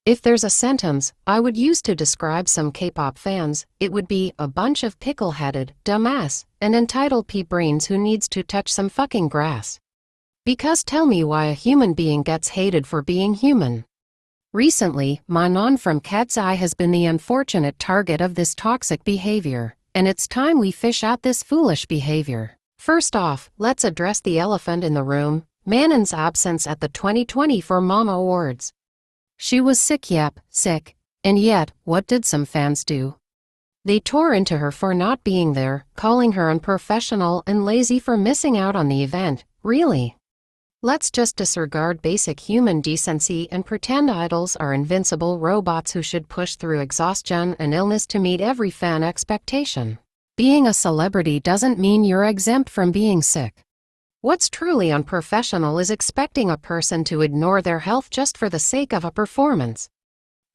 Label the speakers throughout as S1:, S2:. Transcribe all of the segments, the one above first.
S1: If there's a sentence I would use to describe some K-pop fans, it would be a bunch of pickle-headed, dumbass, and entitled pea-brains who needs to touch some fucking grass. Because tell me why a human being gets hated for being human. Recently, Manon from Cat's Eye has been the unfortunate target of this toxic behavior, and it's time we fish out this foolish behavior. First off, let's address the elephant in the room, Manon's absence at the 2024 Mom Awards. She was sick, yep, sick. And yet, what did some fans do? They tore into her for not being there, calling her unprofessional and lazy for missing out on the event. Really? Let's just disregard basic human decency and pretend idols are invincible robots who should push through exhaustion and illness to meet every fan expectation. Being a celebrity doesn't mean you're exempt from being sick. What's truly unprofessional is expecting a person to ignore their health just for the sake of a performance.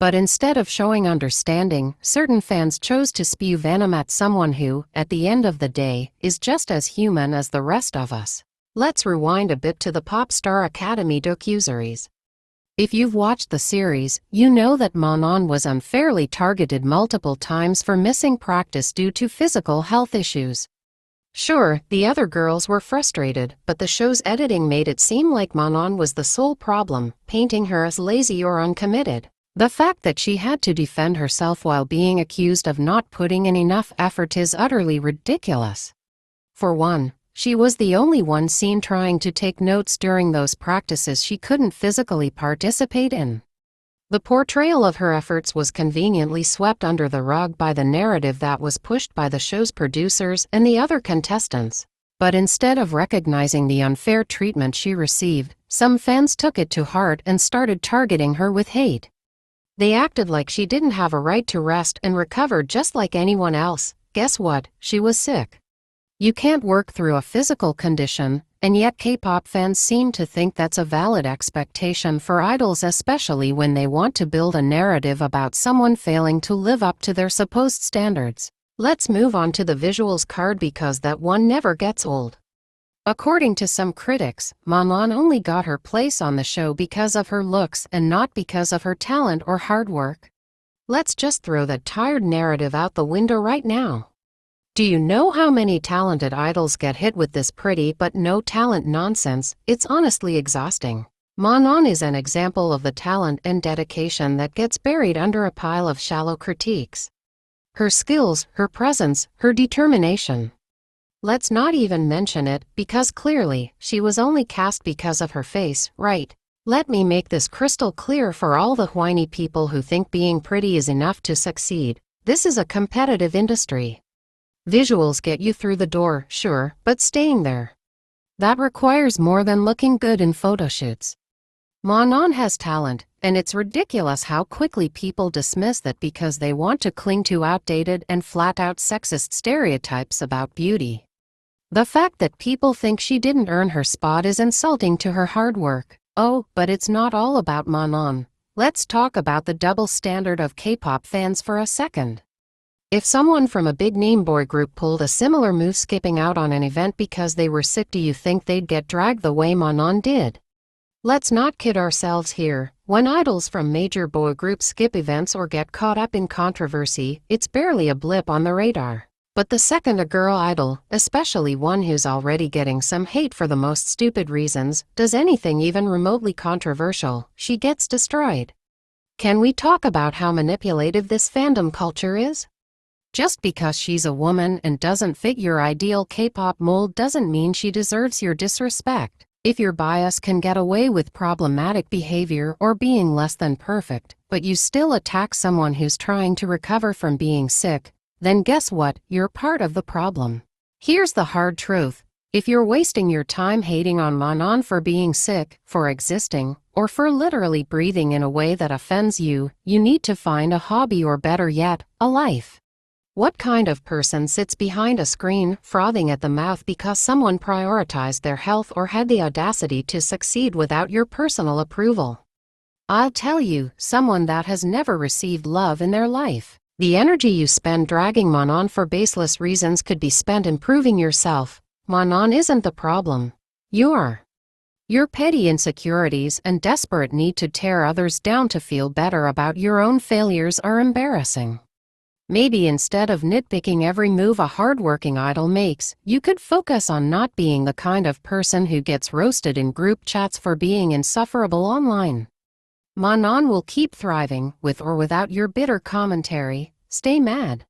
S1: But instead of showing understanding, certain fans chose to spew venom at someone who, at the end of the day, is just as human as the rest of us. Let's rewind a bit to the Pop Star Academy docuseries. If you've watched the series, you know that Manon was unfairly targeted multiple times for missing practice due to physical health issues. Sure, the other girls were frustrated, but the show's editing made it seem like Manon was the sole problem, painting her as lazy or uncommitted. The fact that she had to defend herself while being accused of not putting in enough effort is utterly ridiculous. For one, she was the only one seen trying to take notes during those practices she couldn't physically participate in. The portrayal of her efforts was conveniently swept under the rug by the narrative that was pushed by the show's producers and the other contestants. But instead of recognizing the unfair treatment she received, some fans took it to heart and started targeting her with hate. They acted like she didn't have a right to rest and recover just like anyone else. Guess what? She was sick. You can't work through a physical condition, and yet K-pop fans seem to think that's a valid expectation for idols, especially when they want to build a narrative about someone failing to live up to their supposed standards. Let's move on to the visuals card because that one never gets old. According to some critics, Manon only got her place on the show because of her looks and not because of her talent or hard work. Let's just throw that tired narrative out the window right now. Do you know how many talented idols get hit with this pretty but no talent nonsense? It's honestly exhausting. Manon is an example of the talent and dedication that gets buried under a pile of shallow critiques. Her skills, her presence, her determination. Let's not even mention it, because clearly, she was only cast because of her face, right? Let me make this crystal clear for all the whiny people who think being pretty is enough to succeed. This is a competitive industry. Visuals get you through the door, sure, but staying there. That requires more than looking good in photo shoots. Manon has talent, and it's ridiculous how quickly people dismiss that because they want to cling to outdated and flat-out sexist stereotypes about beauty. The fact that people think she didn't earn her spot is insulting to her hard work. Oh, but it's not all about Manon. Let's talk about the double standard of K-pop fans for a second. If someone from a big-name boy group pulled a similar move skipping out on an event because they were sick, do you think they'd get dragged the way Manon did? Let's not kid ourselves here. When idols from major boy groups skip events or get caught up in controversy, it's barely a blip on the radar. But the second a girl idol, especially one who's already getting some hate for the most stupid reasons, does anything even remotely controversial, she gets destroyed. Can we talk about how manipulative this fandom culture is? Just because she's a woman and doesn't fit your ideal K-pop mold doesn't mean she deserves your disrespect. If your bias can get away with problematic behavior or being less than perfect, but you still attack someone who's trying to recover from being sick, then guess what? You're part of the problem. Here's the hard truth. If you're wasting your time hating on Manon for being sick, for existing, or for literally breathing in a way that offends you, you need to find a hobby or better yet, a life. What kind of person sits behind a screen, frothing at the mouth because someone prioritized their health or had the audacity to succeed without your personal approval? I'll tell you, someone that has never received love in their life. The energy you spend dragging Manon for baseless reasons could be spent improving yourself. Manon isn't the problem. You're. Your petty insecurities and desperate need to tear others down to feel better about your own failures are embarrassing. Maybe instead of nitpicking every move a hardworking idol makes, you could focus on not being the kind of person who gets roasted in group chats for being insufferable online. Manon will keep thriving, with or without your bitter commentary. Stay mad.